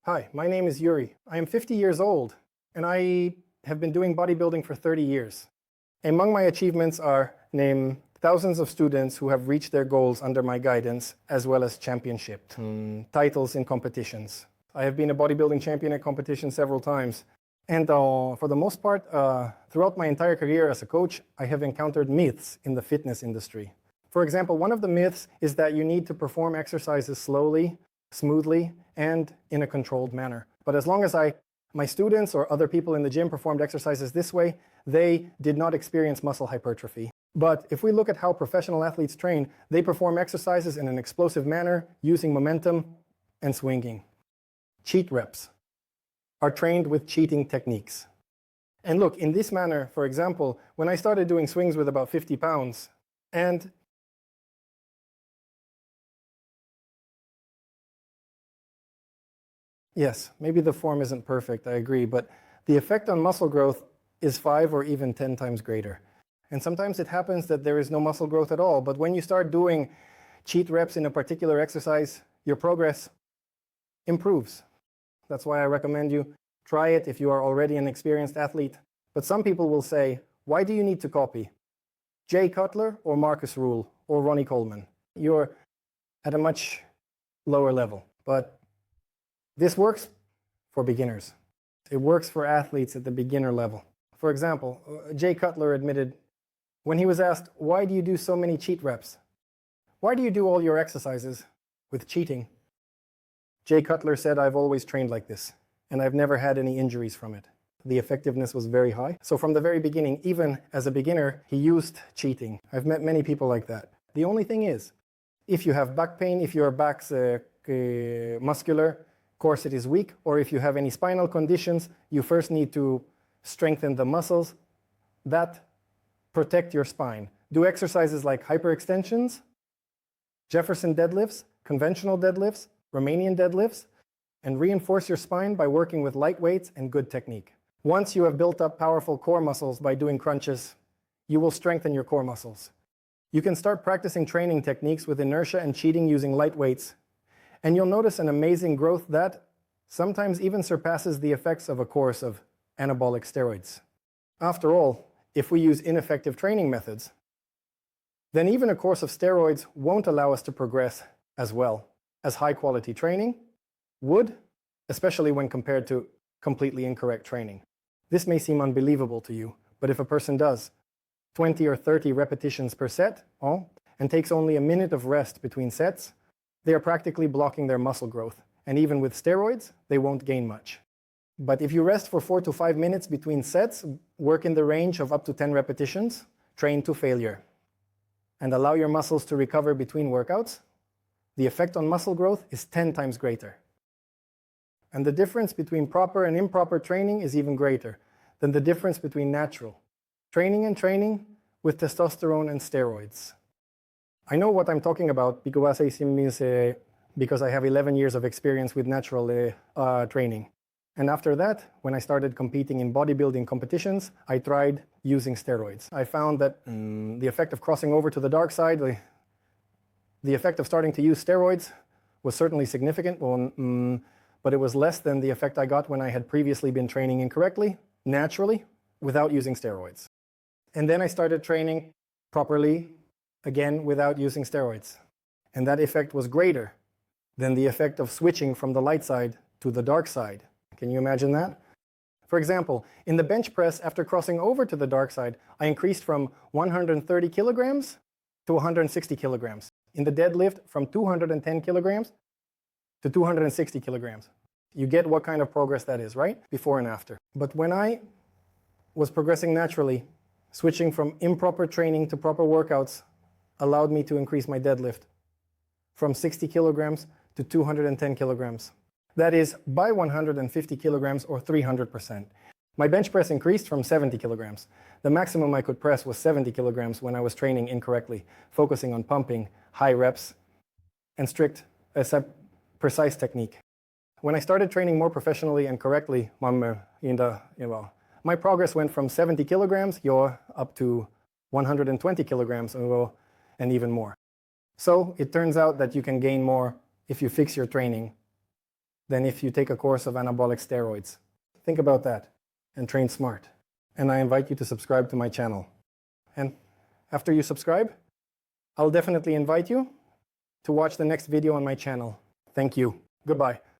Hi, my name is Yuri. I am 50 years old, and I have been doing bodybuilding for 30 years. Among my achievements are name thousands of students who have reached their goals under my guidance, as well as championship titles in competitions. I have been a bodybuilding champion at competitions several times. And for the most part, throughout my entire career as a coach, I have encountered myths in the fitness industry. For example, one of the myths is that you need to perform exercises slowly, smoothly, and in a controlled manner. But as long as my students or other people in the gym performed exercises this way, they did not experience muscle hypertrophy. But if we look at how professional athletes train, they perform exercises in an explosive manner using momentum and swinging. Cheat reps are trained with cheating techniques. And look, in this manner, for example, when I started doing swings with about 50 pounds, and yes, maybe the form isn't perfect, I agree, but the effect on muscle growth is 5 or even 10 times greater. And sometimes it happens that there is no muscle growth at all, but when you start doing cheat reps in a particular exercise, your progress improves. That's why I recommend you try it if you are already an experienced athlete. But some people will say, why do you need to copy Jay Cutler or Marcus Rule or Ronnie Coleman? You're at a much lower level. But this works for beginners. It works for athletes at the beginner level. For example, Jay Cutler admitted when he was asked, why do you do so many cheat reps? Why do you do all your exercises with cheating? Jay Cutler said, I've always trained like this, and I've never had any injuries from it. The effectiveness was very high. So from the very beginning, even as a beginner, he used cheating. I've met many people like that. The only thing is, if you have back pain, if your back's muscular corset is weak, or if you have any spinal conditions, you first need to strengthen the muscles that protect your spine. Do exercises like hyperextensions, Jefferson deadlifts, conventional deadlifts, Romanian deadlifts, and reinforce your spine by working with light weights and good technique. Once you have built up powerful core muscles by doing crunches, you will strengthen your core muscles. You can start practicing training techniques with inertia and cheating using light weights, and you'll notice an amazing growth that sometimes even surpasses the effects of a course of anabolic steroids. After all, if we use ineffective training methods, then even a course of steroids won't allow us to progress as well as high-quality training would, especially when compared to completely incorrect training. This may seem unbelievable to you, but if a person does 20 or 30 repetitions per set and takes only a minute of rest between sets, they are practically blocking their muscle growth. And even with steroids, they won't gain much. But if you rest for 4 to 5 minutes between sets, work in the range of up to 10 repetitions, train to failure, and allow your muscles to recover between workouts, the effect on muscle growth is 10 times greater. And the difference between proper and improper training is even greater than the difference between natural training and training with testosterone and steroids. I know what I'm talking about because I have 11 years of experience with natural training. And after that, when I started competing in bodybuilding competitions, I tried using steroids. I found that the effect of crossing over to the dark side, the effect of starting to use steroids was certainly significant, but it was less than the effect I got when I had previously been training incorrectly, naturally, without using steroids. And then I started training properly, again, without using steroids. And that effect was greater than the effect of switching from the light side to the dark side. Can you imagine that? For example, in the bench press, after crossing over to the dark side, I increased from 130 kilograms to 160 kilograms. In the deadlift, from 210 kilograms to 260 kilograms. You get what kind of progress that is, right? Before and after. But when I was progressing naturally, switching from improper training to proper workouts allowed me to increase my deadlift from 60 kilograms to 210 kilograms. That is by 150 kilograms or 300%. My bench press increased from 70 kilograms. The maximum I could press was 70 kilograms when I was training incorrectly, focusing on pumping, high reps, and strict, precise technique. When I started training more professionally and correctly, my progress went from 70 kilograms up to 120 kilograms and even more. So it turns out that you can gain more if you fix your training than if you take a course of anabolic steroids. Think about that and train smart. And I invite you to subscribe to my channel. And after you subscribe, I'll definitely invite you to watch the next video on my channel. Thank you. Goodbye.